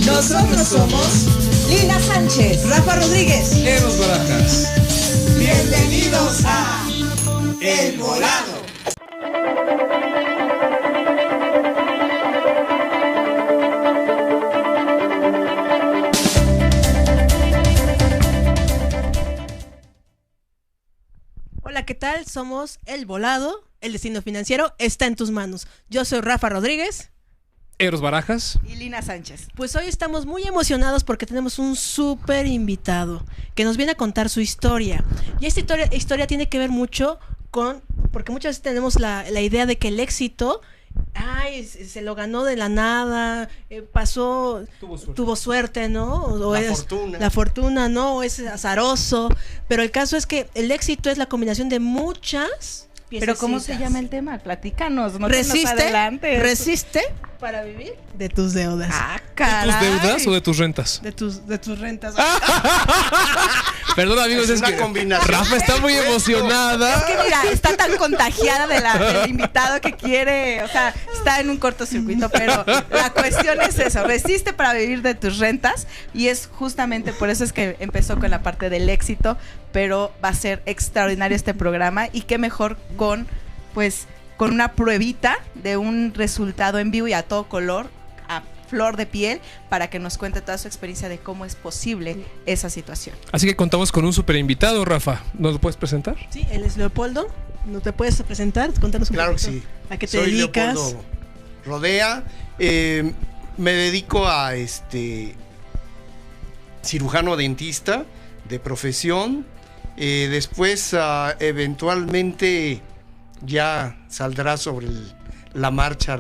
Nosotros somos Lina Sánchez, Rafa Rodríguez, Eros Barajas. Bienvenidos a El Volado. Hola, ¿qué tal? Somos El Volado. El destino financiero está en tus manos. Yo soy Rafa Rodríguez. Eros Barajas. Y Lina Sánchez. Pues hoy estamos muy emocionados porque tenemos un súper invitado que nos viene a contar su historia. Y esta historia tiene que ver mucho con... Porque muchas veces tenemos la idea de que el éxito... se lo ganó de la nada, pasó... Tuvo suerte, ¿no? La fortuna, ¿no? O es azaroso. Pero el caso es que el éxito es la combinación de muchas... Pero ¿cómo se llama el tema? Platícanos, no resiste para vivir de tus deudas. Ah, caray. ¿De tus deudas o de tus rentas? De tus rentas. Perdón, amigos, es una que combinación. Rafa está muy emocionada. Es que mira, está tan contagiada del invitado que quiere, o sea, está en un cortocircuito, pero la cuestión es eso, resiste para vivir de tus rentas, y es justamente por eso es que empezó con la parte del éxito, pero va a ser extraordinario este programa, y qué mejor con una pruebita de un resultado en vivo y a todo color, a flor de piel, para que nos cuente toda su experiencia de cómo es posible esa situación. Así que contamos con un super invitado, Rafa. ¿Nos lo puedes presentar? Sí, él es Leopoldo. ¿No te puedes presentar? Contanos un Claro que poquito. sí. ¿A qué te Soy dedicas? Leopoldo Rodea. Me dedico a cirujano dentista de profesión. Después, eventualmente, ya saldrá sobre la marcha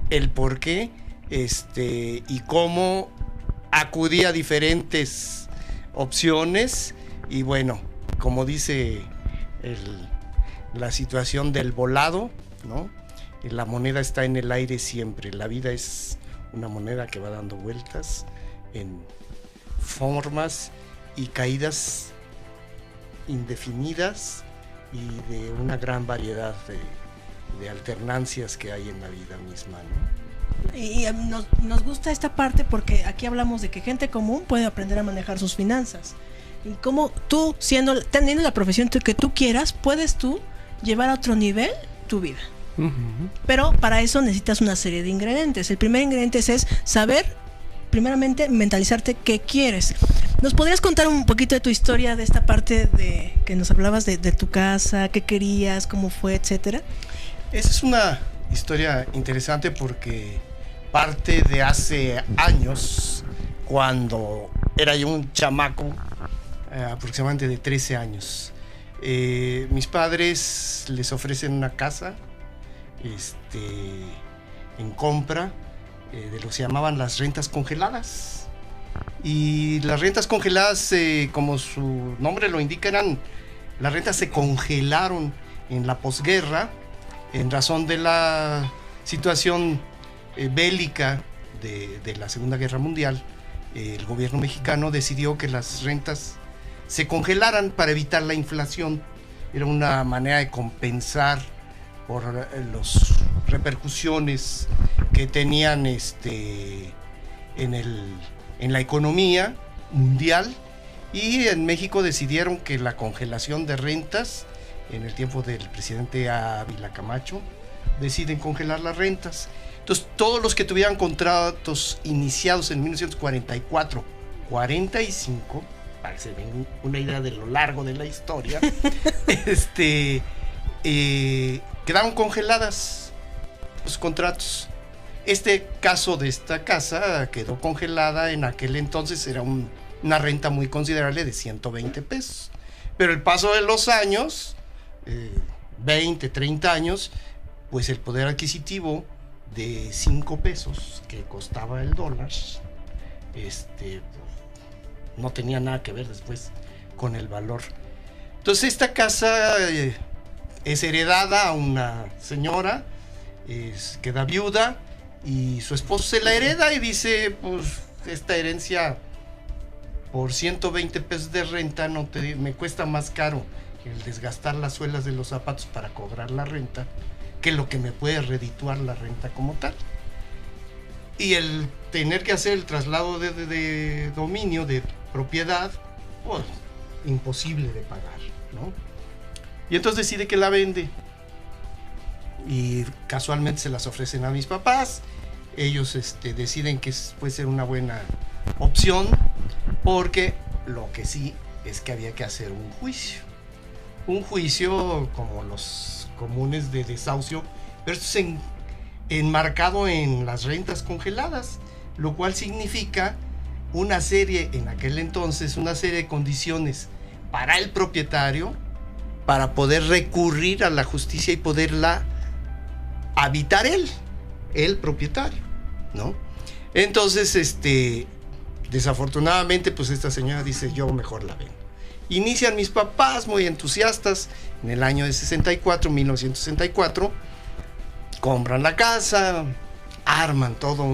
el por qué y cómo acudí a diferentes opciones. Y bueno, como dice la situación del volado, ¿no? La moneda está en el aire siempre. La vida es una moneda que va dando vueltas en formas y caídas indefinidas y de una gran variedad de alternancias que hay en la vida misma, ¿no? Y nos gusta esta parte porque aquí hablamos de que gente común puede aprender a manejar sus finanzas. Y cómo tú, teniendo la profesión que tú quieras, puedes tú llevar a otro nivel tu vida. Uh-huh. Pero para eso necesitas una serie de ingredientes. El primer ingrediente es saber, primeramente, mentalizarte qué quieres. ¿Nos podrías contar un poquito de tu historia, de esta parte de que nos hablabas de tu casa, qué querías, cómo fue, etcétera? Esa es una historia interesante porque parte de hace años, cuando era yo un chamaco, aproximadamente de 13 años. Mis padres les ofrecen una casa en compra de lo que se llamaban las rentas congeladas. Y las rentas congeladas, como su nombre lo indica, las rentas se congelaron en la posguerra en razón de la situación bélica de la Segunda Guerra Mundial. El gobierno mexicano decidió que las rentas se congelaran para evitar la inflación. Era una manera de compensar por las repercusiones que tenían en la economía mundial. Y en México decidieron que la congelación de rentas, en el tiempo del presidente Ávila Camacho, deciden congelar las rentas. Entonces, todos los que tuvieran contratos iniciados en 1944, 45, para que se den una idea de lo largo de la historia, quedaron congeladas los contratos. Este caso de esta casa quedó congelada. En aquel entonces era una renta muy considerable de 120 pesos. Pero el paso de los años, 20, 30 años, pues el poder adquisitivo de 5 pesos que costaba el dólar, no tenía nada que ver después con el valor. Entonces esta casa es heredada a una señora, queda viuda y su esposo se la hereda y dice, pues esta herencia por 120 pesos de renta me cuesta más caro el desgastar las suelas de los zapatos para cobrar la renta que lo que me puede redituar la renta como tal. Y el tener que hacer el traslado de dominio, de propiedad, pues imposible de pagar, ¿no? Y entonces decide que la vende. Y casualmente se las ofrecen a mis papás. Ellos deciden que puede ser una buena opción, porque lo que sí es que había que hacer un juicio. Un juicio como los comunes de desahucio, pero esto es enmarcado en las rentas congeladas, lo cual significa una serie, en aquel entonces, una serie de condiciones para el propietario para poder recurrir a la justicia y poderla habitar el propietario, ¿no? Entonces, desafortunadamente, pues esta señora dice, yo mejor la vendo. Inician mis papás muy entusiastas en el año de 1964, compran la casa, arman todo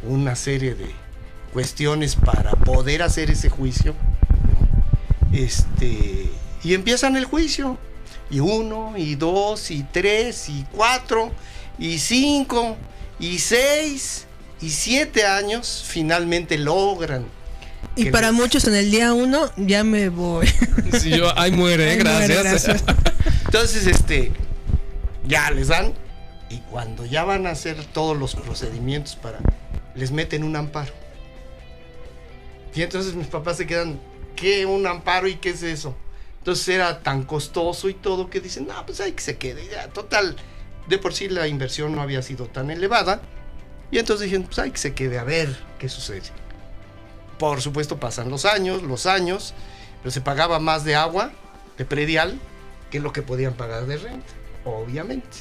una serie de cuestiones para poder hacer ese juicio, y empiezan el juicio, y 1, y 2, y 3, y 4, y 5, y 6, y 7 años, finalmente logran. Y para muchos en el día 1 ya me voy. Sí, ahí muere, Ahí gracias. muere, gracias. Entonces, ya les dan, y cuando ya van a hacer todos los procedimientos les meten un amparo. Y entonces mis papás se quedan, ¿qué? ¿Un amparo? ¿Y qué es eso? Entonces era tan costoso y todo que dicen, no, pues hay que se quede. Ya, total, de por sí la inversión no había sido tan elevada. Y entonces dijeron, pues hay que se quede a ver qué sucede. Por supuesto pasan los años, pero se pagaba más de agua, de predial, que lo que podían pagar de renta, obviamente.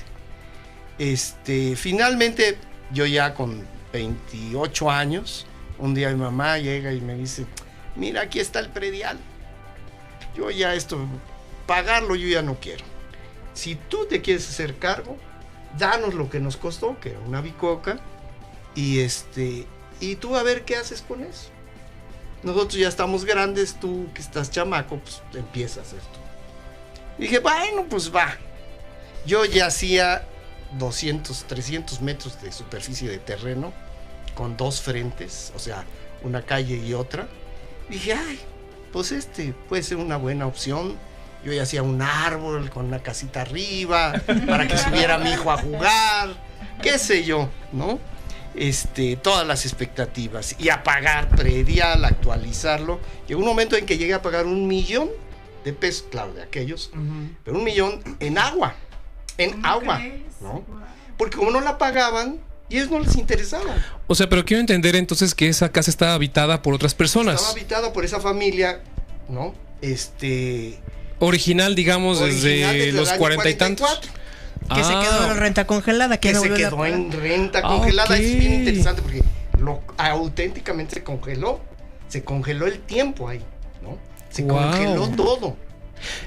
Finalmente, yo ya con 28 años, un día mi mamá llega y me dice, mira, aquí está el predial. Yo ya pagarlo yo ya no quiero. Si tú te quieres hacer cargo, danos lo que nos costó, que era una bicoca, y tú a ver qué haces con eso. Nosotros ya estamos grandes, tú que estás chamaco, pues empieza a hacer tú. Dije, bueno, pues va. Yo ya hacía 200, 300 metros de superficie de terreno con 2 frentes, o sea, una calle y otra. Dije, ay, pues puede ser una buena opción. Yo ya hacía un árbol con una casita arriba para que subiera mi hijo a jugar, qué sé yo, ¿no? Todas las expectativas, y a pagar predial, actualizarlo. Llegó un momento en que llegué a pagar $1,000,000 de pesos, claro, de aquellos, pero $1,000,000 en agua, ¿no? Porque como no la pagaban, y ellos no les interesaba. O sea, pero quiero entender entonces que esa casa estaba habitada por otras personas. Estaba habitada por esa familia, ¿no? Original, digamos, desde los 40 y tantos. Que se quedó en renta congelada. Que se quedó en renta congelada. Okay. Es bien interesante porque auténticamente se congeló el tiempo ahí, ¿no? Se congeló todo, ¿no?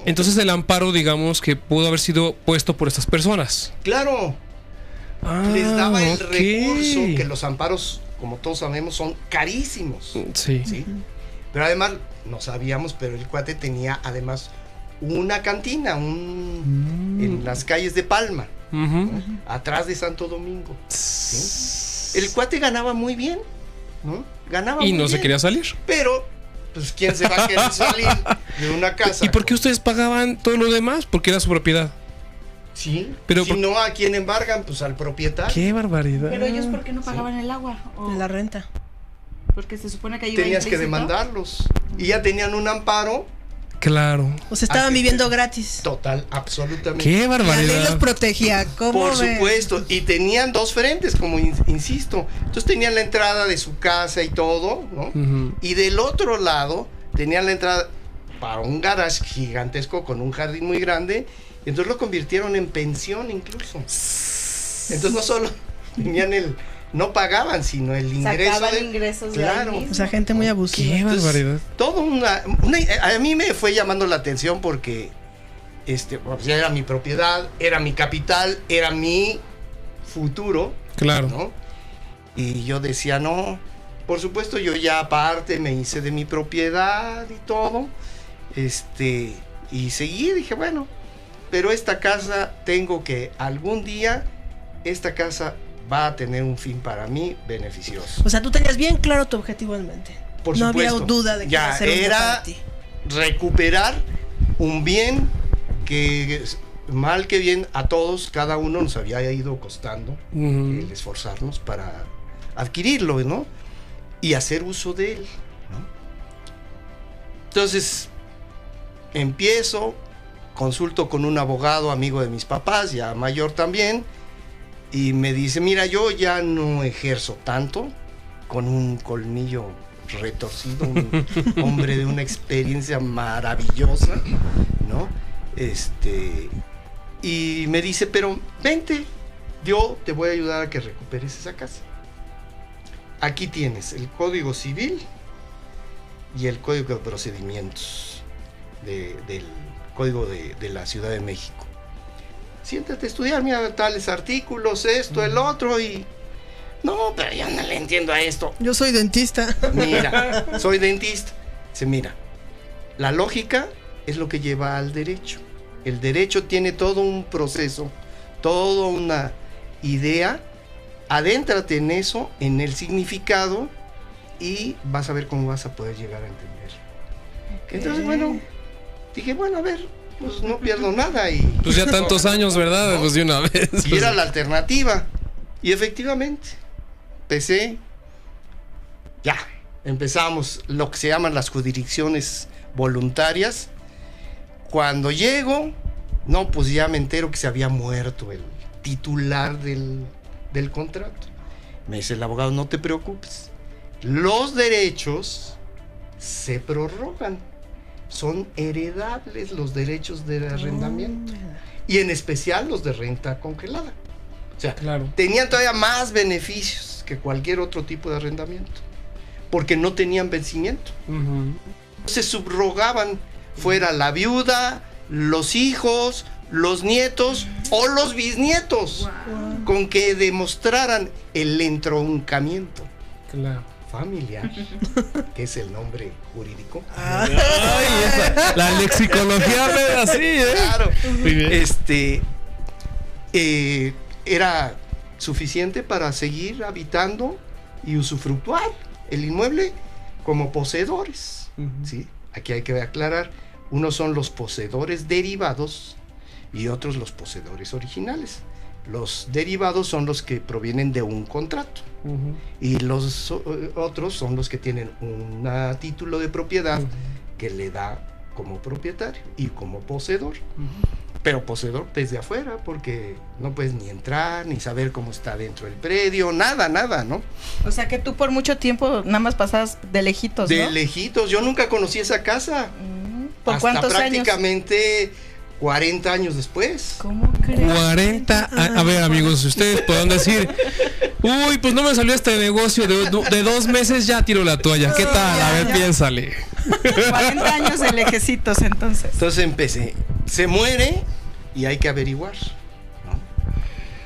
Entonces el amparo, digamos, que pudo haber sido puesto por estas personas. Claro. Les daba el recurso, que los amparos, como todos sabemos, son carísimos. Sí. ¿Sí? Pero además, no sabíamos, pero el cuate tenía además una cantina en las calles de Palma, ¿no? Atrás de Santo Domingo, ¿sí? El cuate ganaba muy bien, ¿no? Y no se quería salir. Pero, pues, ¿quién se va a querer salir de una casa? ¿Y por qué ustedes pagaban todo lo demás? Porque era su propiedad. Sí, pero si no, ¿a quién embargan? Pues al propietario. ¡Qué barbaridad! Pero ellos, ¿por qué no pagaban el agua? La renta. Porque se supone que ahí tenías que demandarlos. Y ya tenían un amparo. Claro. O sea, estaban viviendo gratis. Total, absolutamente. ¡Qué La barbaridad! ley los protegía. ¿Cómo Por ven? supuesto. Y tenían 2 frentes, como insisto. Entonces tenían la entrada de su casa y todo, ¿no? Y del otro lado tenían la entrada para un garage gigantesco con un jardín muy grande. Entonces lo convirtieron en pensión incluso. Entonces no solo tenían no pagaban, sino el ingreso. Sacaban ingresos de ahí mismo. O sea, gente muy abusiva. ¡Qué barbaridad! Todo a mí me fue llamando la atención porque pues ya era mi propiedad, era mi capital, era mi futuro. Claro. ¿No? Y yo decía, no, por supuesto yo ya aparte me hice de mi propiedad y todo. Y seguí, dije, bueno, pero esta casa tengo que algún día, esta casa va a tener un fin para mí beneficioso. O sea, tú tenías bien claro tu objetivo en mente. Por no supuesto. había duda de que iba Ya a ser un bien era para ti. recuperar un bien que mal que bien a todos, cada uno nos había ido costando el esforzarnos para adquirirlo, ¿no? Y hacer uso de él, ¿no? Entonces, empiezo, consulto con un abogado amigo de mis papás, ya mayor también, y me dice, mira, yo ya no ejerzo tanto, con un colmillo retorcido, un hombre de una experiencia maravillosa, ¿no? Y me dice, pero vente, yo te voy a ayudar a que recuperes esa casa. Aquí tienes el Código Civil y el Código de Procedimientos del Código de la Ciudad de México. Siéntate a estudiar, mira tales artículos, esto, el otro, y... No, pero yo no le entiendo a esto. Yo soy dentista. Mira, soy dentista. Dice, mira, la lógica es lo que lleva al derecho. El derecho tiene todo un proceso, toda una idea. Adéntrate en eso, en el significado, y vas a ver cómo vas a poder llegar a entender. Okay. Entonces, bueno, dije, bueno, a ver, pues no pierdo nada. Y pues ya tantos años, ¿verdad? ¿no? Pues de una vez. Y era la alternativa. Y efectivamente, empezamos lo que se llaman las jurisdicciones voluntarias. Cuando llego, no, pues ya me entero que se había muerto el titular del contrato. Me dice el abogado, no te preocupes, los derechos se prorrogan, son heredables los derechos de arrendamiento, y en especial los de renta congelada. O sea, claro, tenían todavía más beneficios que cualquier otro tipo de arrendamiento, porque no tenían vencimiento. Se subrogaban, fuera la viuda, los hijos, los nietos o los bisnietos, con que demostraran el entroncamiento familiar, que es el nombre jurídico. Ay, la lexicología me así, ¿eh? Claro. Era suficiente para seguir habitando y usufructuar el inmueble como poseedores. ¿Sí? Aquí hay que aclarar, unos son los poseedores derivados y otros los poseedores originales. Los derivados son los que provienen de un contrato, y los otros son los que tienen un título de propiedad que le da como propietario y como poseedor. Pero poseedor desde afuera, porque no puedes ni entrar, ni saber cómo está dentro del predio, nada, ¿no? O sea que tú por mucho tiempo nada más pasabas de lejitos, ¿no? De lejitos, yo nunca conocí esa casa. ¿Por hasta cuántos prácticamente años? 40 años después. ¿Cómo crees? 40. A ver, amigos, ustedes podrán decir, uy, pues no me salió este negocio de 2 meses, ya tiro la toalla. ¿Qué tal? A ver, piénsale. 40 años de lejecitos, entonces. Entonces empecé. Se muere y hay que averiguar, ¿no?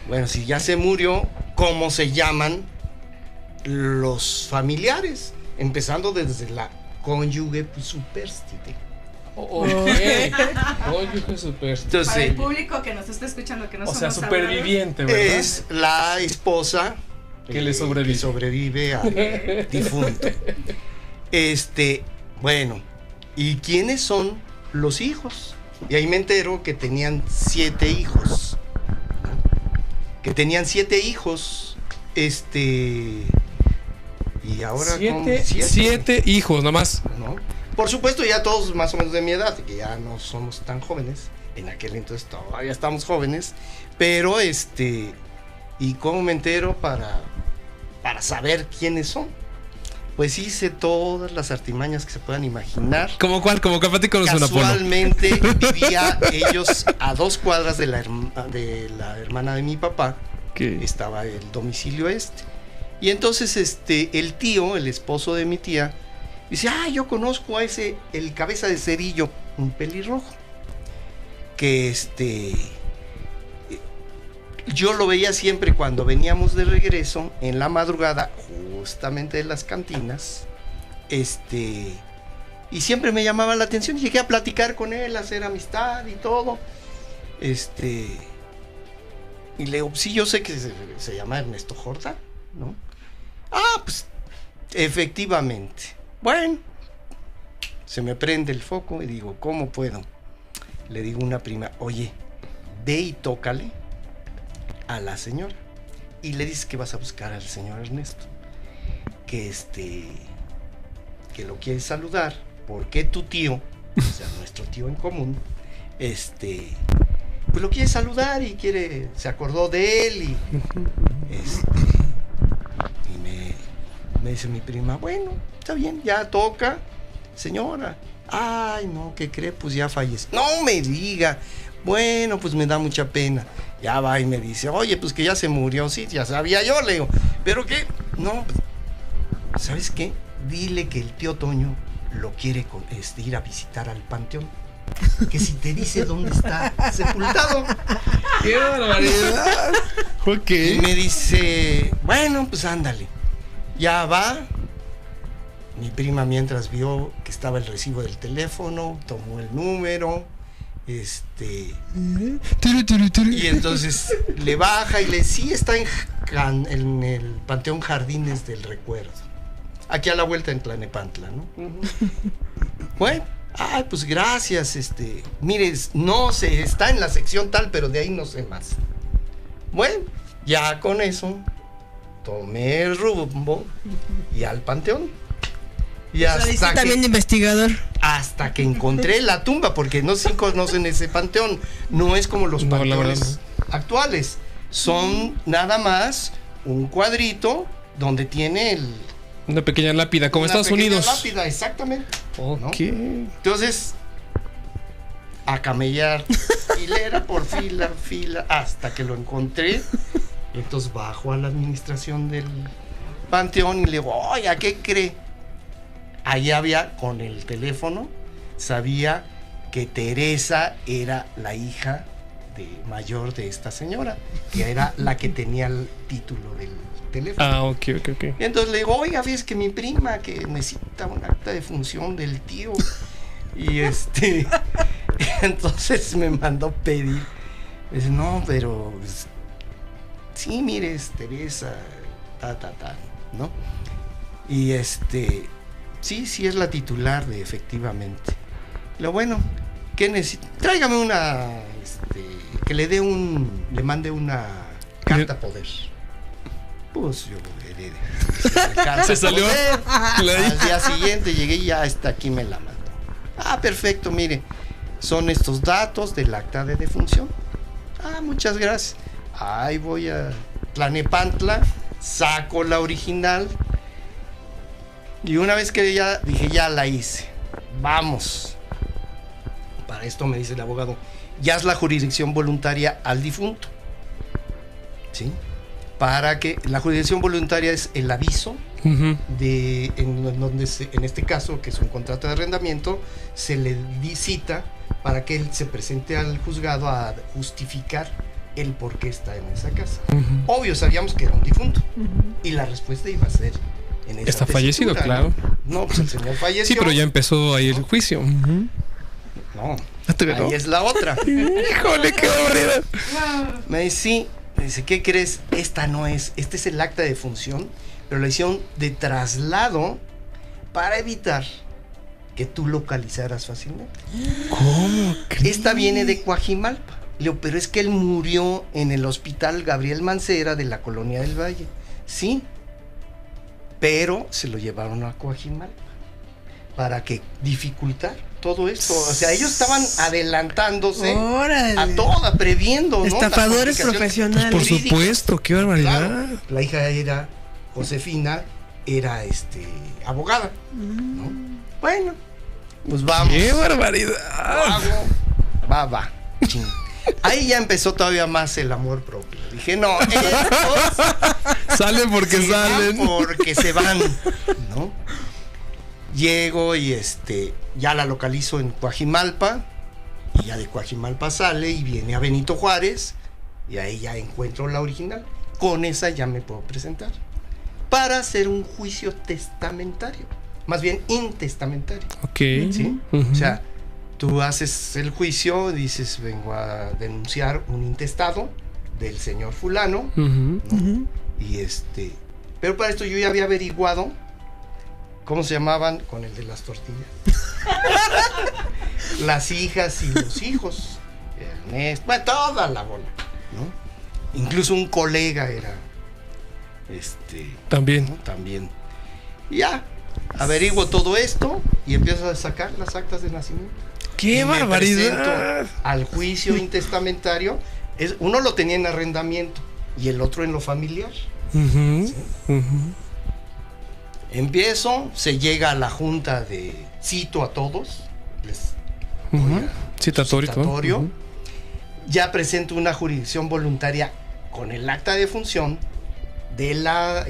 Bueno, si ya se murió, ¿cómo se llaman los familiares? Empezando desde la cónyuge superstite. Cónyuge superstite. Entonces, para el público que nos está escuchando, que no o sea, somos superviviente, ¿verdad? es la esposa que le sobrevive. Que sobrevive al difunto. Bueno, ¿y quiénes son los hijos? Y ahí me entero que tenían 7 hijos. Que tenían 7 hijos. Y ahora con 7 hijos, nada más. ¿No? Por supuesto, ya todos más o menos de mi edad, que ya no somos tan jóvenes. En aquel entonces todavía estamos jóvenes. Pero ¿y cómo me entero para saber quiénes son? Pues hice todas las artimañas que se puedan imaginar. ¿Cómo cuál? ¿Cómo que platícanos una, Polo? Casualmente vivía ellos a 2 cuadras de la hermana de mi papá. ¿Qué? Estaba el domicilio Y entonces el tío, el esposo de mi tía, dice, yo conozco a el cabeza de cerillo, un pelirrojo, que yo lo veía siempre cuando veníamos de regreso en la madrugada, justamente de las cantinas, y siempre me llamaba la atención. Llegué a platicar con él, a hacer amistad y todo. Y le digo, sí, yo sé que se llama Ernesto Jordán, ¿no? Pues efectivamente. Bueno, se me prende el foco y digo, ¿cómo puedo? Le digo a una prima, oye, ve y tócale a la señora y le dices que vas a buscar al señor Ernesto, que que lo quieres saludar porque tu tío, o sea, nuestro tío en común, pues lo quiere saludar y se acordó de él y me dice mi prima, bueno, está bien, ya toca, señora. Ay, no, ¿qué cree? Pues ya falleció. No me diga. Bueno, pues me da mucha pena. Ya va y me dice, oye, pues que ya se murió. Sí, ya sabía yo, le digo. ¿Pero qué? No, pues, ¿sabes qué? Dile que el tío Toño lo quiere ir a visitar al panteón. Que si te dice dónde está sepultado. ¡Qué barbaridad! Ok. Y me dice, bueno, pues ándale. Ya va. Mi prima mientras vio que estaba el recibo del teléfono, tomó el número, y entonces le baja y le sí está en el Panteón Jardines del Recuerdo, aquí a la vuelta en Tlalnepantla, ¿no? Bueno, pues gracias, mire, no sé, está en la sección tal, pero de ahí no sé más. Bueno, ya con eso tomé el rumbo y al panteón. Y hasta también de investigador. Hasta que encontré la tumba, porque no sé si conocen ese panteón. No es como los panteones actuales. Son nada más un cuadrito donde tiene una pequeña lápida, como Estados Unidos. Una lápida, exactamente. Ok. ¿No? Entonces, a camellar, filera por fila, hasta que lo encontré. Entonces bajo a la administración del panteón y le digo, oye, ¿qué cree? Ahí había, con el teléfono, sabía que Teresa era la hija mayor de esta señora, que era la que tenía el título del teléfono. Ok. Y entonces le digo, oiga, ves que mi prima que necesita un acta de función del tío. Y entonces me mandó pedir. Me dice, no, pero sí, mire, es Teresa, ¿no? Y sí es la titular de efectivamente. Lo bueno, ¿qué necesita? Tráigame una, que le mande una carta poder. Pues yo se salió. Al día siguiente llegué y ya hasta aquí me la mandó. Perfecto, mire, son estos datos del acta de defunción. Muchas gracias. Ahí voy a Tlalnepantla, saco la original. Y una vez que ya la hice, vamos. Para esto me dice el abogado, ya es la jurisdicción voluntaria al difunto. ¿Sí? Para que la jurisdicción voluntaria es el aviso en donde en este caso, que es un contrato de arrendamiento, se le cita para que él se presente al juzgado a justificar el por qué está en esa casa. Obvio, sabíamos que era un difunto. Y la respuesta iba a ser en esa está fallecido, claro. No, pues el señor falleció. Sí, pero ya empezó ahí el juicio. No, ahí es la otra. Híjole, qué aburrida. Me dice, sí. Me dice, ¿qué crees? Esta es el acta de función, pero la hicieron de traslado para evitar que tú localizaras fácilmente. ¿Cómo? Esta viene de Coajimalpa. Le digo, pero es que él murió en el hospital Gabriel Mancera de la Colonia del Valle. Sí, pero se lo llevaron a Coajimalpa para que dificultar todo esto. O sea, ellos estaban adelantándose a toda, previendo, ¿no? Estafadores profesionales. Pues por supuesto, qué barbaridad. Claro, la hija era Josefina, era abogada, ¿no? Bueno, pues vamos. Qué barbaridad. Va. Ching. Ahí ya empezó todavía más el amor propio. Dije, no, estos salen porque salen. Porque se van, ¿no? Llego y ya la localizo en Coajimalpa, y ya de Coajimalpa sale y viene a Benito Juárez, y ahí ya encuentro la original. Con esa ya me puedo presentar para hacer un juicio testamentario, más bien intestamentario. Ok. ¿Sí? O sea, Tú haces el juicio, dices, vengo a denunciar un intestado del señor fulano, Ujú. ¿no? Y pero para esto yo ya había averiguado cómo se llamaban con el de las tortillas. Las hijas y los hijos. Ernesto, bueno, toda la bola, ¿no? Incluso un colega era, También. ¿no? También. Y ya, averiguo todo esto y empiezo a sacar las actas de nacimiento. ¡Qué Y me barbaridad! presento al juicio intestamentario. Uno lo tenía en arrendamiento y el otro en lo familiar. Ujú, ujú. Empiezo, se llega a la junta de cito a todos, les doy Ujú. a- Citatorio, todo. citatorio. Ujú. Ya presento una jurisdicción voluntaria con el acta de función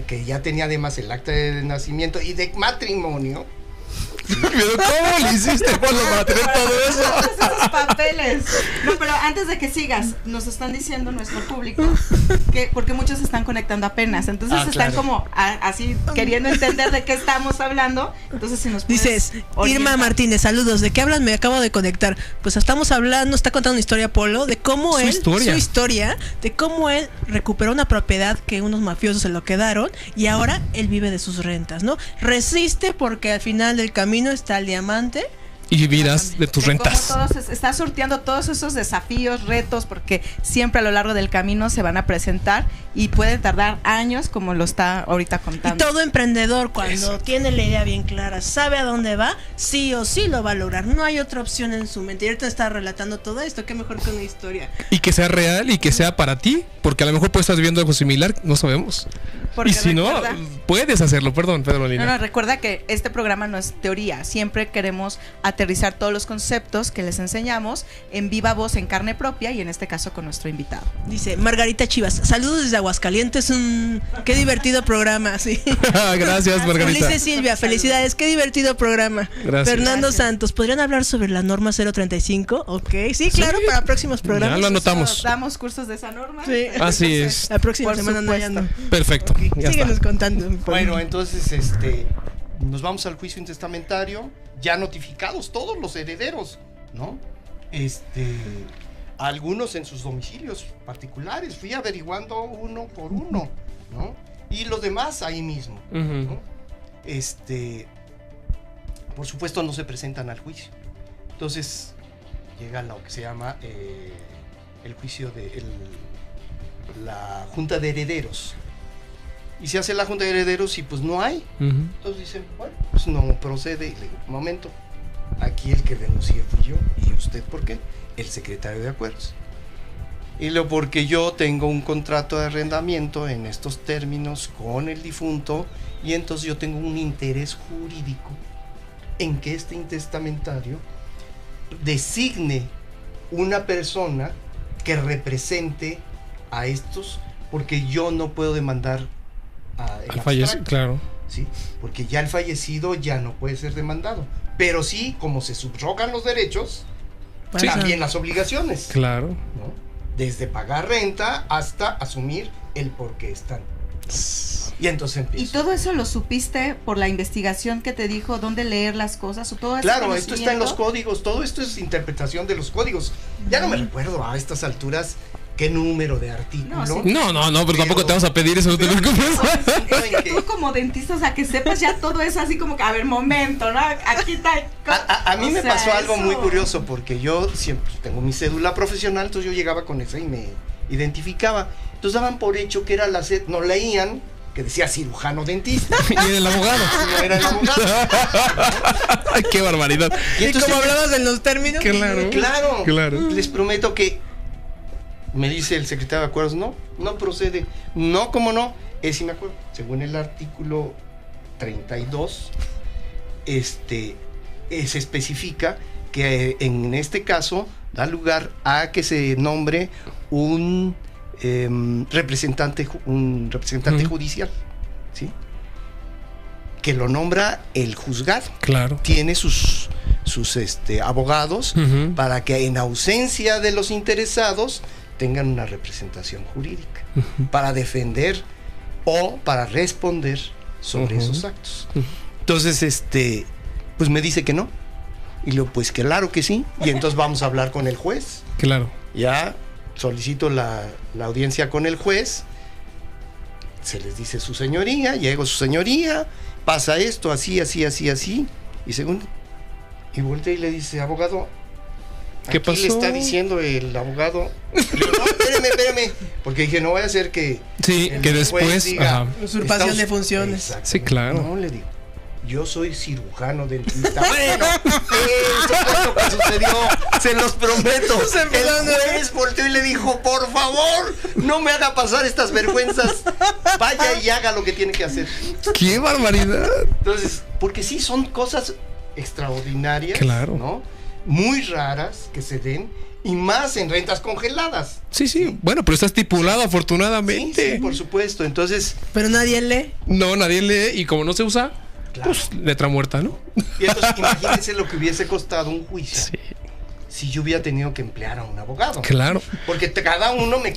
que ya tenía además el acta de nacimiento y de matrimonio. Pero ¿cómo le hiciste, Polo, para tener todo eso? Todos esos papeles. No, pero antes de que sigas, nos están diciendo nuestro público que porque muchos se están conectando apenas, entonces están claro. como así queriendo entender de qué estamos hablando. Entonces si nos puedes Dices, Irma orientar. Martínez, saludos. ¿De qué hablan? Me acabo de conectar. Pues estamos hablando, está contando una historia Polo de cómo Su historia. de cómo él recuperó una propiedad que unos mafiosos se lo quedaron y ahora él vive de sus rentas, ¿no? Resiste porque al final del camino está el diamante. Y vivirás de tus De cómo rentas. está sorteando todos esos desafíos, retos, porque siempre a lo largo del camino se van a presentar y puede tardar años, como lo está ahorita Y contando. todo emprendedor, cuando tiene la idea bien clara, sabe a dónde va, sí o sí lo va a lograr. No hay otra opción en su mente. Y ahorita está relatando todo esto, qué mejor que una historia. Y que sea real y que sea para ti, porque a lo mejor puedes estar viviendo algo similar, no sabemos. Porque Y si recuerda- no, puedes hacerlo. Perdón, Pedro Molina. No, recuerda que este programa no es teoría. Siempre queremos aterrizar todos los conceptos que les enseñamos en viva voz, en carne propia y en este caso con nuestro invitado. Dice Margarita Chivas, saludos desde Aguascalientes, qué divertido programa, sí. Gracias, Margarita. Dice Silvia, felicidades, qué divertido programa. Gracias. Fernando Gracias. Santos, ¿podrían hablar sobre la norma 035? Ok, sí, claro, para próximos programas. Ya lo anotamos. Eso, damos cursos de esa norma. Sí. Así Entonces, es. La próxima Por semana no supuesto. ando. Perfecto. Ya Síguenos está. contando. mi Polo. Bueno, entonces nos vamos al juicio intestamentario, ya notificados todos los herederos, ¿no? Algunos en sus domicilios particulares, fui averiguando uno por uno, ¿no? Y los demás ahí mismo, Ujú. ¿no? Por supuesto no se presentan al juicio. Entonces llega lo que se llama el juicio de la Junta de Herederos. Y se hace la Junta de Herederos y pues no hay. Ujú. Entonces dicen, bueno, pues no procede. Y le digo, un momento, aquí el que denuncié fui yo. ¿Y usted por qué? El secretario de acuerdos. Y lo porque yo tengo un contrato de arrendamiento en estos términos con el difunto y entonces yo tengo un interés jurídico en que este intestamentario designe una persona que represente a estos, porque yo no puedo demandar Al fallecido, claro. ¿sí? Porque ya el fallecido ya no puede ser demandado. Pero sí, como se subrogan los derechos, Sí. también las obligaciones, Claro. ¿no? Desde pagar renta hasta asumir el por qué están. Y entonces ¿Y empiezo. todo eso lo supiste por la investigación que te dijo dónde leer las cosas o todo ese Claro, esto está en los conocimiento? códigos, todo esto es interpretación de los códigos. Ya no me recuerdo a estas alturas qué número de artículo. No, sí. No, pero tampoco te vamos a pedir eso, no te preocupes. ¿Saben qué? Tú como dentista, o sea, que sepas ya todo eso así como que, a ver, momento, ¿no? Aquí está. A mí O me sea, pasó algo eso- muy curioso porque yo siempre tengo mi cédula profesional, entonces yo llegaba con esa y me identificaba. Entonces daban por hecho que era no leían que decía cirujano dentista. Y el abogado. No era el abogado. Ay, qué barbaridad. Y ¿Y entonces como hablabas en los términos? Claro. Claro. Les prometo que me dice el secretario de acuerdos, no procede. No, ¿cómo no? Sí me acuerdo. Según el artículo 32, se especifica que en este caso da lugar a que se nombre un representante Ujú. judicial, ¿sí? Que lo nombra el juzgado. Claro. Tiene sus abogados Ujú. para que en ausencia de los interesados tengan una representación jurídica para defender o para responder sobre Ujú. esos actos. Entonces, pues me dice que no, Y le digo, pues claro que sí. Y entonces vamos a hablar con el juez. Claro. Ya solicito la audiencia con el juez. Se les dice su señoría, llego su señoría, pasa esto, así. Y según... Y voltea y le dice, abogado, ¿qué aquí pasó? le está diciendo el abogado. Le digo, no, espéreme. Porque dije, no vaya a ser que... Sí, el que juez después. diga, Ajá. Usurpación está de funciones. Exacto. Sí, claro. No, le digo, yo soy cirujano dentista. Bueno, eso fue lo que sucedió, se los prometo. El juez volteó y le dijo, por favor, no me haga pasar estas vergüenzas. Vaya y haga lo que tiene que hacer. ¡Qué barbaridad! Entonces, porque sí son cosas extraordinarias, Claro. ¿no? Muy raras que se den, y más en rentas congeladas. Sí. Bueno, pero está estipulado Sí, afortunadamente. por supuesto. Entonces, Pero nadie lee. No, nadie lee y como no se usa, claro. pues letra muerta, ¿no? Y entonces imagínense lo que hubiese costado un juicio Sí, si yo hubiera tenido que emplear a un abogado. claro. Porque cada uno me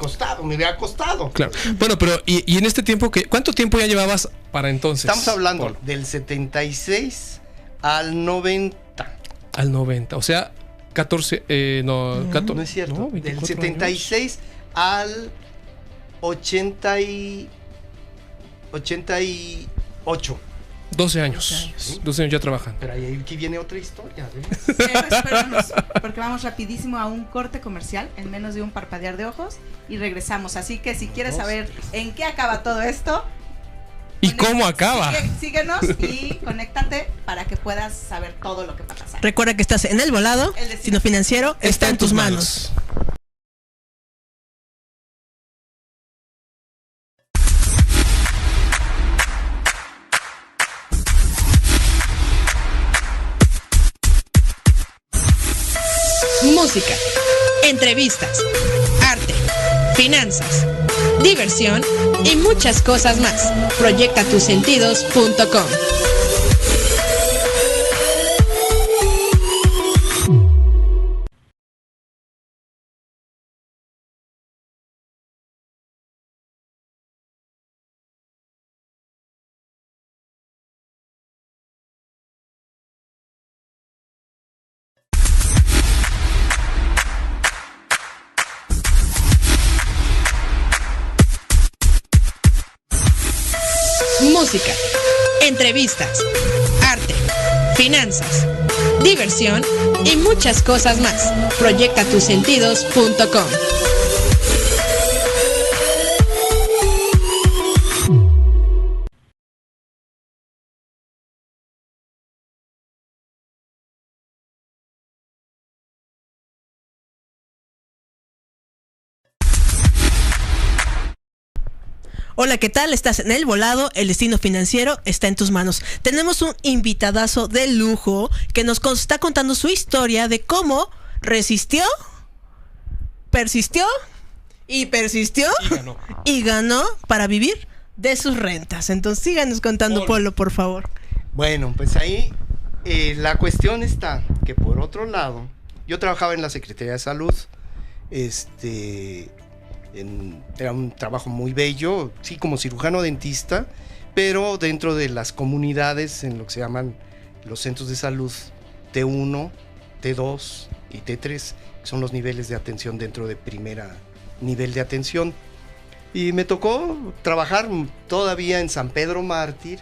hubiera costado. Claro. Bueno, pero y en este tiempo ¿cuánto tiempo ya llevabas para entonces? Estamos hablando Polo? del 76 al 90. Al 90, o sea, 14, no, 14, No es cierto. no, Del 24 76 al 80 y 88. 12 años. 12 años ya trabajan. Pero ahí aquí viene otra historia. ¿Ves? Pero espéranos, porque vamos rapidísimo a un corte comercial en menos de un parpadear de ojos y regresamos. Así que si quieres saber en qué acaba todo esto, ¿Y cómo acaba? síguenos y conéctate para que puedas saber todo lo que va a pasar. Recuerda que estás en El Volado, El destino financiero está en tus manos. Música, entrevistas, arte, finanzas, diversión y muchas cosas más. Proyectatusentidos.com. Música, entrevistas, arte, finanzas, diversión y muchas cosas más. Proyectatusentidos.com. Hola, ¿qué tal? Estás en El Volado, el destino financiero está en tus manos. Tenemos un invitadazo de lujo que nos está contando su historia de cómo resistió, persistió y persistió y ganó para vivir de sus rentas. Entonces síganos contando, Polo, por favor. Bueno, pues ahí la cuestión está que por otro lado, yo trabajaba en la Secretaría de Salud, era un trabajo muy bello, sí, como cirujano dentista, pero dentro de las comunidades en lo que se llaman los centros de salud T1, T2 y T3, que son los niveles de atención dentro de primera nivel de atención. Y me tocó trabajar todavía en San Pedro Mártir,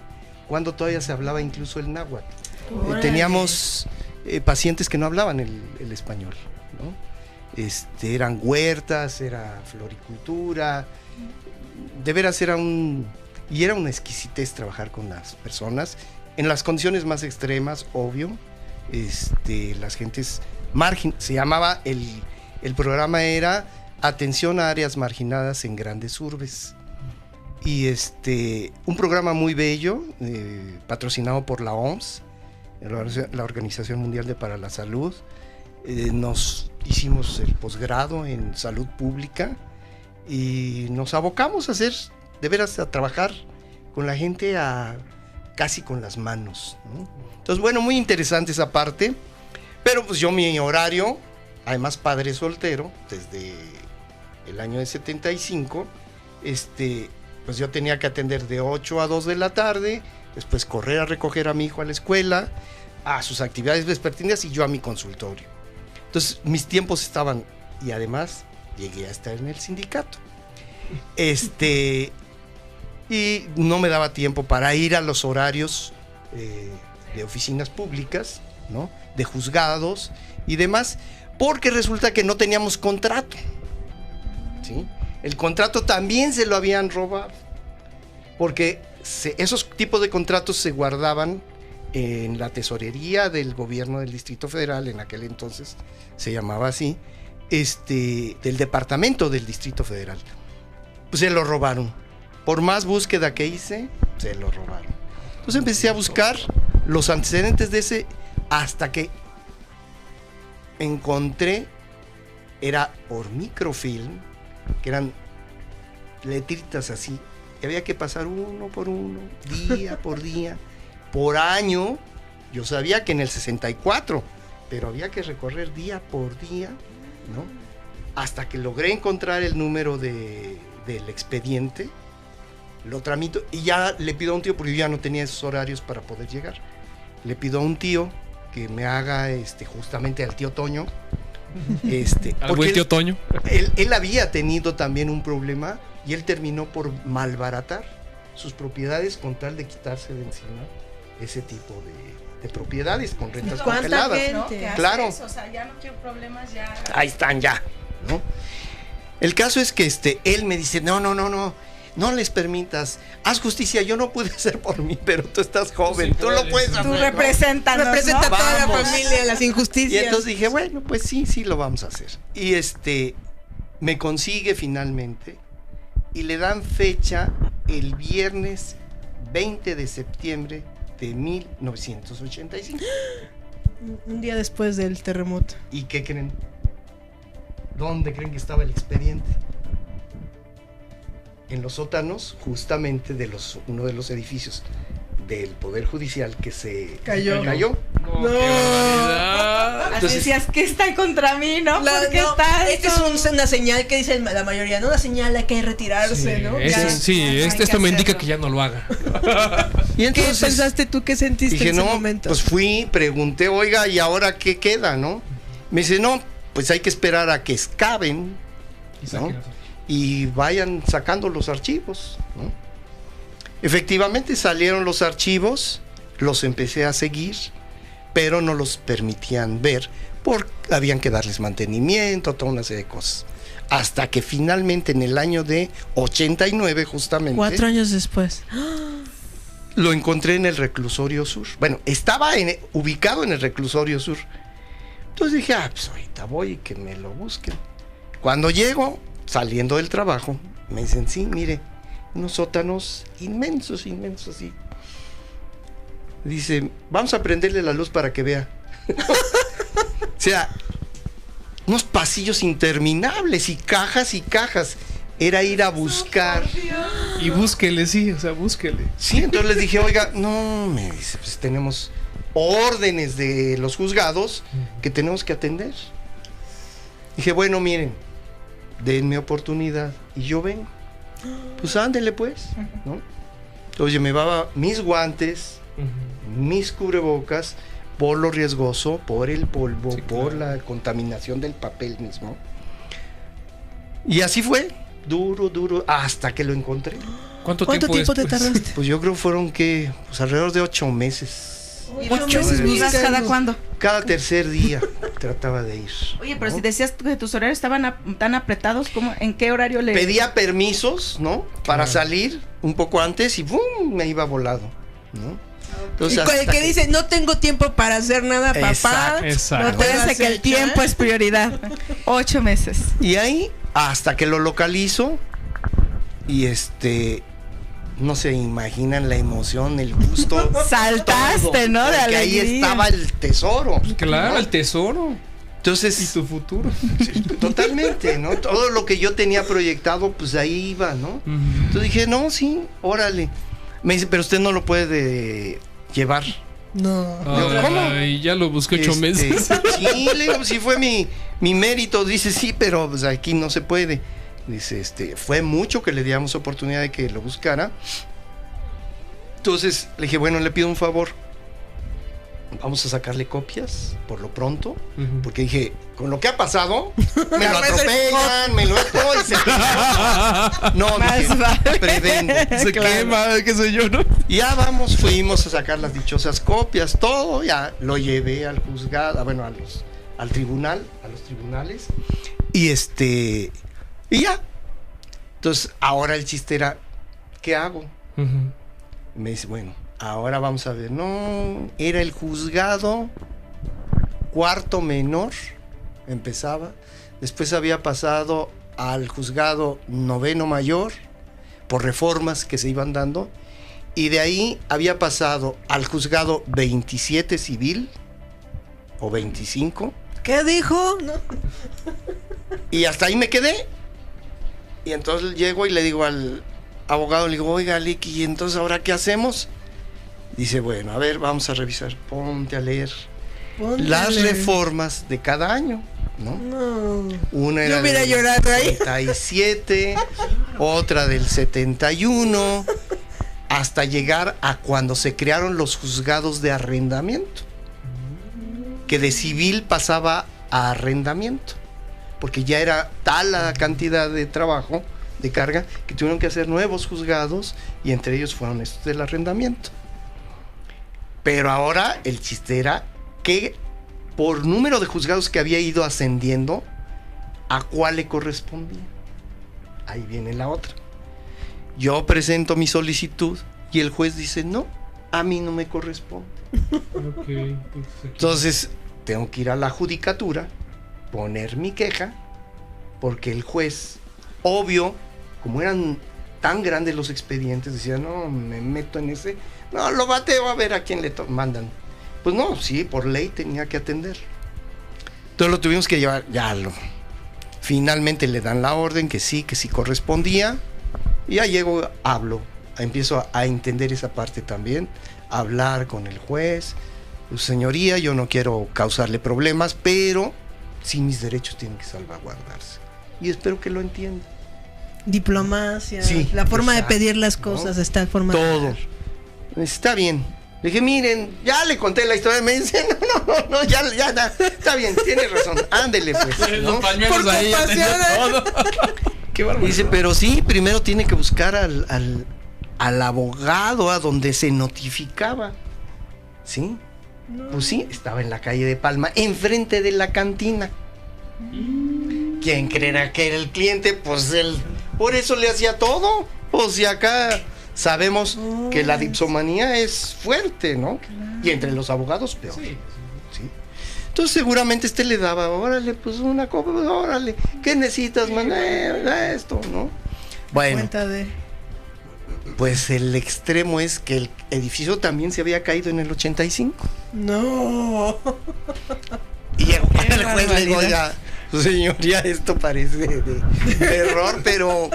cuando todavía se hablaba incluso el náhuatl. Teníamos pacientes que no hablaban el español, ¿no? Eran huertas, era floricultura, de veras era una exquisitez trabajar con las personas en las condiciones más extremas, obvio. Las gentes se llamaba el programa era Atención a áreas marginadas en grandes urbes, y un programa muy bello, patrocinado por la OMS, la Organización Mundial para la Salud. Nos hicimos el posgrado en salud pública y nos abocamos a hacer, de veras, a trabajar con la gente casi con las manos, ¿no? Entonces, bueno, muy interesante esa parte, pero pues yo mi horario, además padre soltero, desde el año de 75, pues yo tenía que atender de 8 a 2 de la tarde, después correr a recoger a mi hijo a la escuela, a sus actividades vespertinas y yo a mi consultorio. Entonces mis tiempos estaban, y además llegué a estar en el sindicato. Y no me daba tiempo para ir a los horarios de oficinas públicas, ¿no? De juzgados y demás, porque resulta que no teníamos contrato, ¿sí? El contrato también se lo habían robado, porque esos tipos de contratos se guardaban en la tesorería del gobierno del Distrito Federal, en aquel entonces se llamaba así, del departamento del Distrito Federal. Pues se lo robaron. Por más búsqueda que hice, se lo robaron. Entonces empecé a buscar los antecedentes de ese, hasta que encontré, era por microfilm, que eran letritas así, y había que pasar uno por uno, día por día, por año. Yo sabía que en el 64, pero había que recorrer día por día, ¿no? Hasta que logré encontrar el número del expediente, lo tramito y ya le pido a un tío, porque yo ya no tenía esos horarios para poder llegar. Le pido a un tío que me haga justamente al tío Toño. Al buen tío Toño. Él había tenido también un problema y él terminó por malbaratar sus propiedades con tal de quitarse de encima ese tipo de propiedades con rentas congeladas. ¿No? ¿Qué hace Claro. eso? O sea, ya no quiero problemas, ya. Ahí están ya, ¿no? El caso es que él me dice, no les permitas, haz justicia, yo no pude hacer por mí, pero tú estás joven, tú lo puedes hacer. Tú ¿no? representas, Representa a toda la Vamos. familia, las Y injusticias. entonces dije, bueno, pues sí lo vamos a hacer. Y me consigue finalmente y le dan fecha el viernes 20 de septiembre de 1985. Un día después del terremoto. ¿Y qué creen? ¿Dónde creen que estaba el expediente? En los sótanos, justamente de uno de los edificios del Poder Judicial que se Cayó. No, No. qué barbaridad. Así Entonces- decías que está contra mí, ¿no? ¿Por qué está Esta es una señal que dice la mayoría, ¿no? Una señal, hay que retirarse, ¿no? Eso, Ya. sí, Hay que esto me indica hacerlo. que ya no lo haga. Y ¿Qué entonces pensaste tú? ¿Qué sentiste dije, en ese no, momento? pues fui, pregunté, oiga, ¿y ahora qué queda, no? Me dice, no, pues hay que esperar a que excaven, ¿no? Y vayan sacando los archivos, ¿no? Efectivamente salieron los archivos, los empecé a seguir, pero no los permitían ver porque habían que darles mantenimiento, toda una serie de cosas. Hasta que finalmente en el año de 89 justamente 4 años después. lo encontré en el reclusorio sur. Bueno, estaba ubicado en el reclusorio sur. Entonces dije, pues ahorita voy y que me lo busquen. Cuando llego, saliendo del trabajo, me dicen, sí, mire, unos sótanos inmensos, así. Dice, vamos a prenderle la luz para que vea. O sea, unos pasillos interminables y cajas y cajas. Era ir a buscar. Y búsquele, sí, o sea, búsquele. Sí, entonces les dije, oiga, no, me dice, pues tenemos órdenes de los juzgados que tenemos que atender. Dije, bueno, miren, denme oportunidad y yo vengo. Pues ándele pues, ¿no? Entonces yo me llevaba mis guantes, mis cubrebocas, por lo riesgoso, por el polvo, Sí, por claro. la contaminación del papel mismo. Y así fue, duro, hasta que lo encontré. ¿Cuánto ¿Cuánto tiempo te después? tardaste? Pues yo creo fueron que alrededor de 8 meses. ¿Y 8 dónde meses ibas buscando. cada cuándo? Cada tercer día trataba de ir. Oye, pero ¿no? si decías que tus horarios estaban tan apretados, ¿cómo, ¿en qué horario le...? Pedía permisos, ¿no? Para salir un poco antes y ¡pum! Me iba volado, ¿no? Entonces, Y con el hasta que dice, no tengo tiempo para hacer nada, papá. Exacto. No te Acuérdense vas que a el echar. tiempo es prioridad. 8 meses. Y ahí, hasta que lo localizo, y no se imaginan la emoción, el gusto. Saltaste, ¿no? De porque ahí alegría. estaba el tesoro. Claro, ¿no? el tesoro. Entonces, Y tu futuro. totalmente, ¿no? Todo lo que yo tenía proyectado, pues ahí iba, ¿no? Entonces dije, no, sí, órale. Me dice, pero usted no lo puede llevar. No. Yo, ¿cómo? Ay, ya lo busqué 8 meses. Sí, le digo, sí fue mi mérito. Dice, sí, pero pues, aquí no se puede. Dice, fue mucho que le diéramos oportunidad de que lo buscara. Entonces le dije, bueno, le pido un favor. vamos a sacarle copias por lo pronto, Ujú. porque dije, con lo que ha pasado, me lo atropellan, me lo estoy, se quema. No, dije, prevengo. Se quema, qué sé yo, ¿no? Y ya fuimos a sacar las dichosas copias, todo, ya lo llevé al juzgado, bueno, al tribunal, a los tribunales, y y ya. Entonces, ahora el chiste era, ¿qué hago? Ujú. Me dice, bueno, ahora vamos a ver. No, era el juzgado cuarto menor, empezaba. Después había pasado al juzgado noveno mayor, por reformas que se iban dando. Y de ahí había pasado al juzgado 27 civil, o 25. ¿Qué dijo? No. Y hasta ahí me quedé. Y entonces llego y le digo al abogado, le digo, oiga, Licky, ¿y entonces ahora qué hacemos? Dice, bueno, a ver, vamos a revisar, ponte a leer las reformas de cada año, ¿no? No. Una era Yo hubiera del llorado ahí. 77, otra del 71, hasta llegar a cuando se crearon los juzgados de arrendamiento, que de civil pasaba a arrendamiento, porque ya era tal la cantidad de trabajo, de carga, que tuvieron que hacer nuevos juzgados, y entre ellos fueron estos del arrendamiento. Pero ahora el chiste era que por número de juzgados que había ido ascendiendo, ¿a cuál le correspondía? Ahí viene la otra. Yo presento mi solicitud y el juez dice, no, a mí no me corresponde. Entonces tengo que ir a la judicatura, poner mi queja, porque el juez, obvio, como eran tan grandes los expedientes, decía, no, me meto en ese, no, lo bateo a ver a quién le mandan. Pues no, sí, por ley tenía que atender. Entonces lo tuvimos que llevar, finalmente le dan la orden que sí correspondía, y ya llego, hablo, empiezo a entender esa parte también, a hablar con el juez, pues, señoría, yo no quiero causarle problemas, pero sí mis derechos tienen que salvaguardarse, y espero que lo entienda. Diplomacia, Sí, la forma exacto, de pedir las ¿no? cosas, está en forma Todo. Está bien. Le dije, miren, ya le conté la historia. Me dice, no, ya, está bien, tiene razón. Ándele, pues. ¿no? Los pañuelos ahí, ya tenía todo. Qué Y barbaridad. dice, pero sí, primero tiene que buscar al abogado a donde se notificaba. ¿Sí? Pues sí, estaba en la calle de Palma, enfrente de la cantina. ¿Quién creerá que era el cliente? Pues él, por eso le hacía todo. Pues si acá sabemos que la dipsomanía es fuerte, ¿no? Y entre los abogados peor. Sí. ¿Sí? Entonces seguramente le daba, órale, pues una copa, pues, órale, ¿qué necesitas, man? Esto, ¿no? Bueno, cuenta de... pues el extremo es que el edificio también se había caído en el 85. No. Y llegó Qué el juez, le digo, barbaridad. oiga, señoría, esto parece de error, pero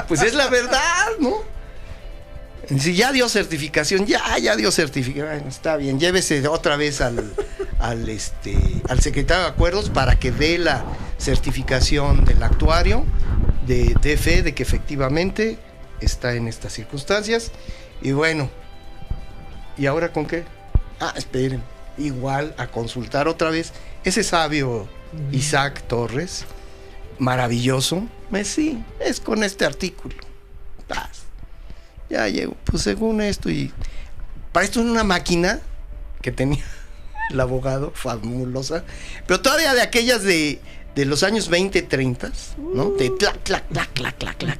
pues es la verdad, ¿no? Si ya dio certificación, ya dio certificación, bueno, está bien, llévese otra vez al secretario de acuerdos para que dé la certificación del actuario de fe de que efectivamente está en estas circunstancias. Y bueno, ¿y ahora con qué? Esperen, igual a consultar otra vez ese sabio Isaac Torres, maravilloso. Sí, es con este artículo. Ya llego, pues según esto, y para esto es una máquina que tenía el abogado, fabulosa, pero todavía de aquellas de los años 20, 30, ¿no? De clac, clac, clac, clac, clac, clac.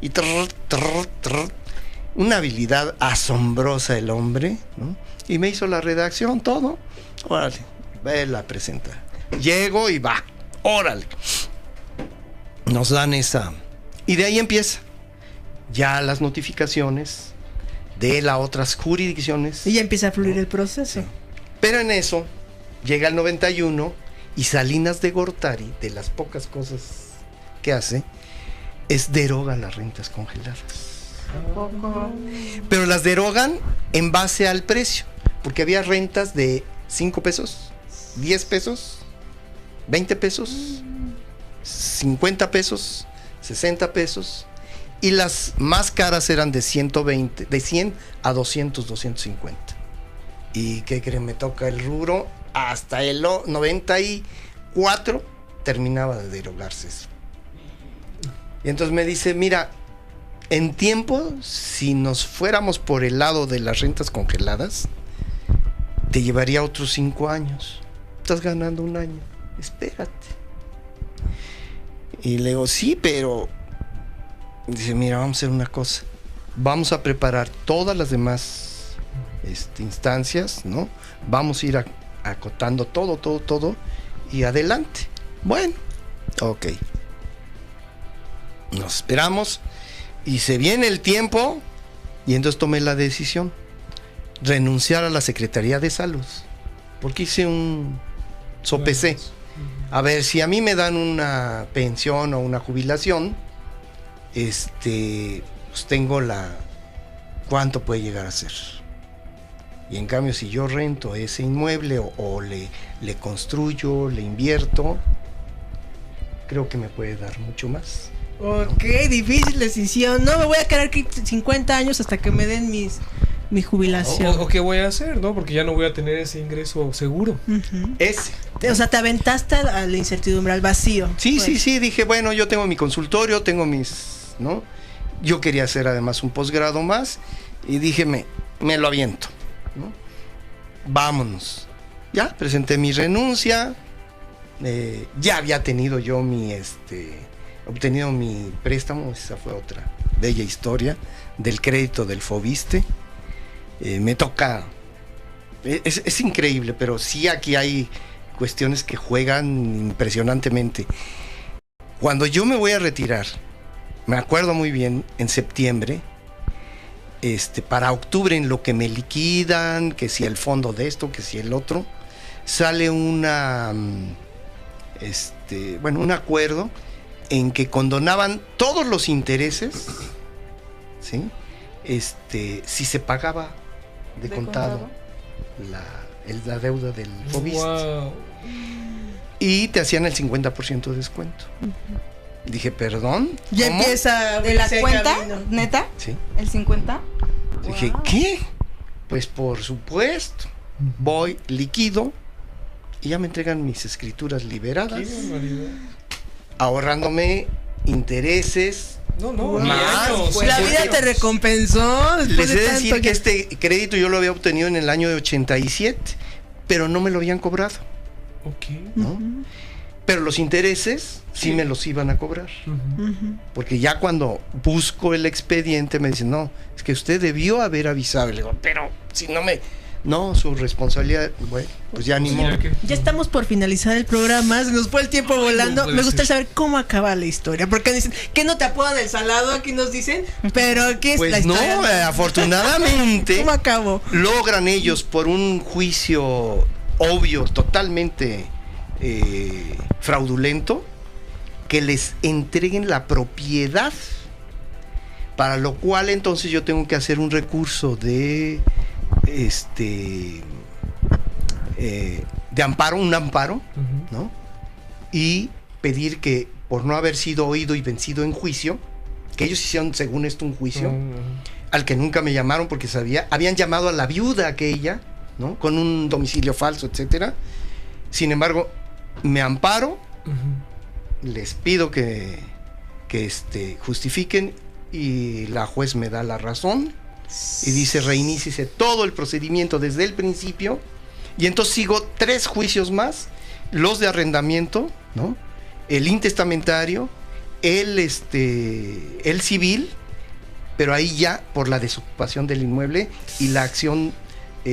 Y una habilidad asombrosa el hombre, ¿no? Y me hizo la redacción, todo. Órale, ve la presenta. Llego y va, órale. Nos dan esa. Y de ahí empieza ya las notificaciones de las otras jurisdicciones. Y ya empieza a fluir el proceso. Sí. Pero en eso llega el 91 y Salinas de Gortari, de las pocas cosas que hace, es deroga las rentas congeladas. Pero las derogan en base al precio, porque había rentas de 5 pesos, 10 pesos, 20 pesos, 50 pesos, 60 pesos, y las más caras eran de 120, de 100 a 200, 250. Y ¿qué creen? Me toca el rubro. Hasta el 94 terminaba de derogarse eso. Y entonces me dice, mira, en tiempo, si nos fuéramos por el lado de las rentas congeladas, te llevaría otros 5 años. Estás ganando un año. Espérate. Y le digo, sí, pero... Dice, mira, vamos a hacer una cosa. Vamos a preparar todas las demás instancias, ¿no? Vamos a ir acotando todo. Y adelante. Bueno, ok. Nos esperamos. Y se viene el tiempo. Y entonces tomé la decisión. Renunciar a la Secretaría de Salud. Porque hice un sopesé. A ver, si a mí me dan una pensión o una jubilación, pues tengo ¿cuánto puede llegar a ser? Y en cambio, si yo rento ese inmueble o le construyo, le invierto, creo que me puede dar mucho más. Ok, difícil decisión. No me voy a quedar aquí 50 años hasta que me den mi jubilación. O qué voy a hacer, ¿no? Porque ya no voy a tener ese ingreso seguro. Ese. O sea, te aventaste a la incertidumbre, al vacío. Sí, pues. sí. Dije, bueno, yo tengo mi consultorio, tengo ¿no? Yo quería hacer además un posgrado más. Y dije, me lo aviento, ¿no? Vámonos. Ya, presenté mi renuncia. Ya había tenido yo obtenido mi préstamo. Esa fue otra bella historia del crédito del Fobiste. Me toca, es increíble, pero sí aquí hay cuestiones que juegan impresionantemente. Cuando yo me voy a retirar, me acuerdo muy bien, en septiembre, para octubre, en lo que me liquidan, que si el fondo de esto, que si el otro, sale un acuerdo en que condonaban todos los intereses, ¿sí? Si se pagaba de contado la deuda del Fobiste. Wow. Y te hacían el 50% de descuento. Dije, perdón. Ya ¿cómo? empieza ¿De la ese cuenta? camino. ¿Neta? Sí. ¿El 50? Dije, Wow. ¿qué? Pues por supuesto. Voy, liquido y ya me entregan mis escrituras liberadas, Qué barbaridad. ahorrándome intereses. No, Más, años. pues, La vida te recompensó. después Les he de tanto decir que este crédito yo lo había obtenido en el año de 87, pero no me lo habían cobrado, Ok. ¿no? Pero los intereses sí me los iban a cobrar. Porque ya cuando busco el expediente me dicen, no, es que usted debió haber avisado. Le digo, pero si no no, su responsabilidad, bueno, pues ya ni Pues modo. mira que- Ya estamos por finalizar el programa, se nos fue el tiempo volando. no puede Me gustaría ser. saber cómo acaba la historia, porque dicen que no te apodan el salado, aquí nos dicen, pero aquí es la Pues no, historia. afortunadamente ¿Cómo acabó? logran ellos por un juicio obvio, totalmente fraudulento, que les entreguen la propiedad, para lo cual entonces yo tengo que hacer un recurso de amparo, un amparo, ¿no? Y pedir que, por no haber sido oído y vencido en juicio, que ellos hicieron según esto un juicio, al que nunca me llamaron porque habían llamado a la viuda aquella, ¿no? Con un domicilio falso, etcétera. Sin embargo, me amparo, les pido que justifiquen, y la juez me da la razón y dice, reiníciese todo el procedimiento desde el principio. Y entonces sigo 3 juicios más, los de arrendamiento, ¿no? El intestamentario, el civil, pero ahí ya por la desocupación del inmueble y la acción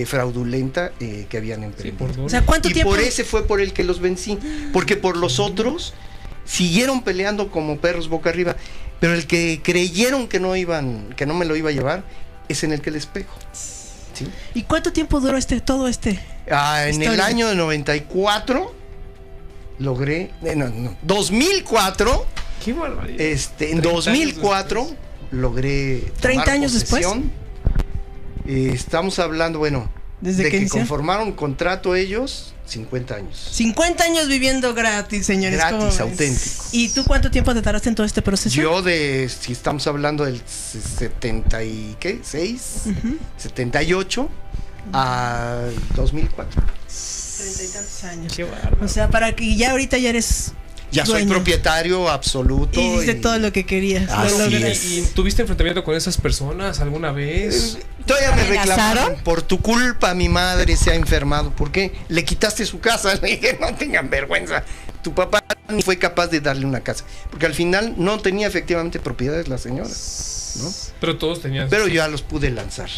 fraudulenta que habían emprendido. O sea, ¿cuánto Y tiempo? por ese fue por el que los vencí, porque por los otros siguieron peleando como perros boca arriba, pero el que creyeron que no me lo iba a llevar, es en el que les pego. ¿Sí? ¿Y cuánto tiempo duró todo este? En el Historia. año de 94 logré, 2004, Qué barbaridad. en 30 años 2004 después. logré 30 tomar años después. posesión. Estamos hablando, bueno, Desde de que que inició. conformaron contrato ellos, 50 años. 50 años viviendo gratis, señores. ¿cómo Gratis, ves? auténtico. ¿Y tú cuánto tiempo te tardaste en todo este proceso? Yo si estamos hablando del 76, 78, a 2004. 30 y tantos años. Qué bárbaro. O sea, para que ya ahorita ya eres Ya soy dueño. propietario absoluto. Y hiciste todo lo que querías. Lo Así lograste. es. ¿Y tuviste enfrentamiento con esas personas alguna vez? Todavía me ¿Amenazaron? reclamaron, por tu culpa mi madre se ha enfermado. ¿Por qué? Le quitaste su casa. Le dije, no tengan vergüenza. Tu papá ni fue capaz de darle una casa. Porque al final no tenía efectivamente propiedades la señora, ¿no? Pero todos tenían. Pero yo ya los pude lanzar.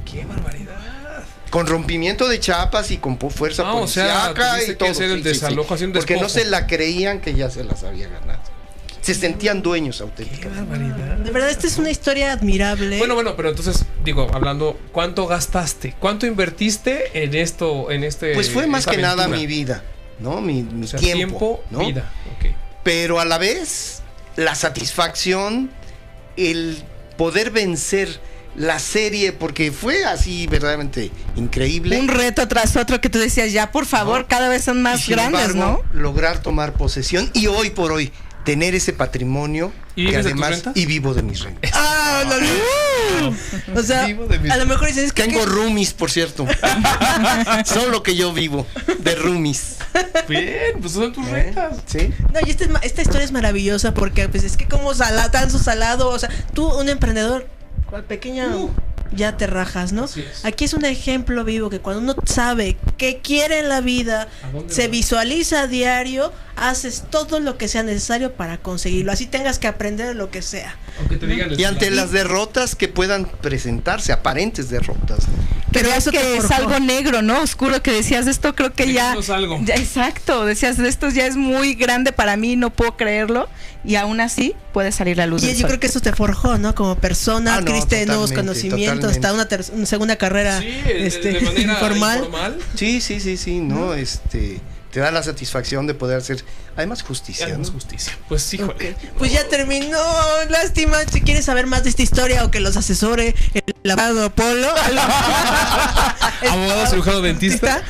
¡Qué barbaridad! Con rompimiento de chapas y con fuerza Ah, o sea, policíaca tuviste y todo. que hacer el desalojo, hacer un Porque no despojo. se la creían que ya se las había ganado. Se sentían dueños ¡Qué auténticamente. barbaridad! De verdad, esta es una historia admirable. Bueno, pero entonces, digo, hablando, ¿cuánto gastaste? ¿Cuánto invertiste en esto, Pues fue más esta que nada aventura? mi vida, ¿no? Mi O sea, tiempo, ¿no? vida. Ok. Pero a la vez la satisfacción, el poder vencer la serie, porque fue así verdaderamente increíble. Un reto tras otro que tú decías, ya por favor, ¿No? cada vez son Y más sin grandes, embargo, lograr tomar posesión y hoy por hoy tener ese patrimonio. ¿Y vives de tus rentas? Y vivo de mis rentas. ¡Ah! O sea, Vivo de mis- a lo mejor dices es que Tengo roomies, por cierto. Son lo que yo vivo, de roomies. Bien, pues son tus rentas. ¿Sí? no, y esta historia es maravillosa porque pues es que como tan su salado, o sea, tú un emprendedor, cual pequeño ya te rajas, ¿no? Así es. Aquí es un ejemplo vivo que cuando uno sabe qué quiere en la vida, ¿A dónde se va? visualiza a diario, haces todo lo que sea necesario para conseguirlo. Así tengas que aprender lo que sea. Aunque te digan Y ante las derrotas que puedan presentarse, aparentes derrotas. Pero Pero eso que te es forjó. algo negro, ¿no? Oscuro, que decías, esto creo que De ya, aquí no salgo. ya. Exacto, decías, esto ya es muy grande para mí, no puedo creerlo. Y aún así puede salir la luz Y del yo sol. creo que eso te forjó, ¿no? Como persona, Ah, no, adquiriste nuevos totalmente, conocimientos, totalmente. hasta una segunda carrera Sí, de manera informal. Sí, ¿no? Te da la satisfacción de poder hacer, además, justicia. Hagamos ¿no? justicia. Pues híjole. Ok. Pues ya terminó, lástima. Si quieres saber más de esta historia o que los asesore el abogado Polo, Abogado, cirujano, dentista.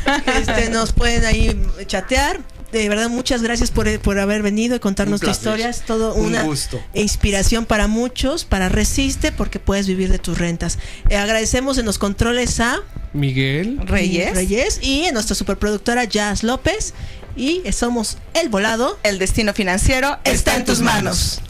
nos pueden ahí chatear. De verdad, muchas gracias por haber venido y contarnos Un tu placer. historia. Es todo Un una gusto. inspiración para muchos, para Resiste, porque puedes vivir de tus rentas. Agradecemos en los controles a Miguel. Reyes. y a nuestra superproductora Jazz López. Y somos El Volado. El destino financiero está en tus manos.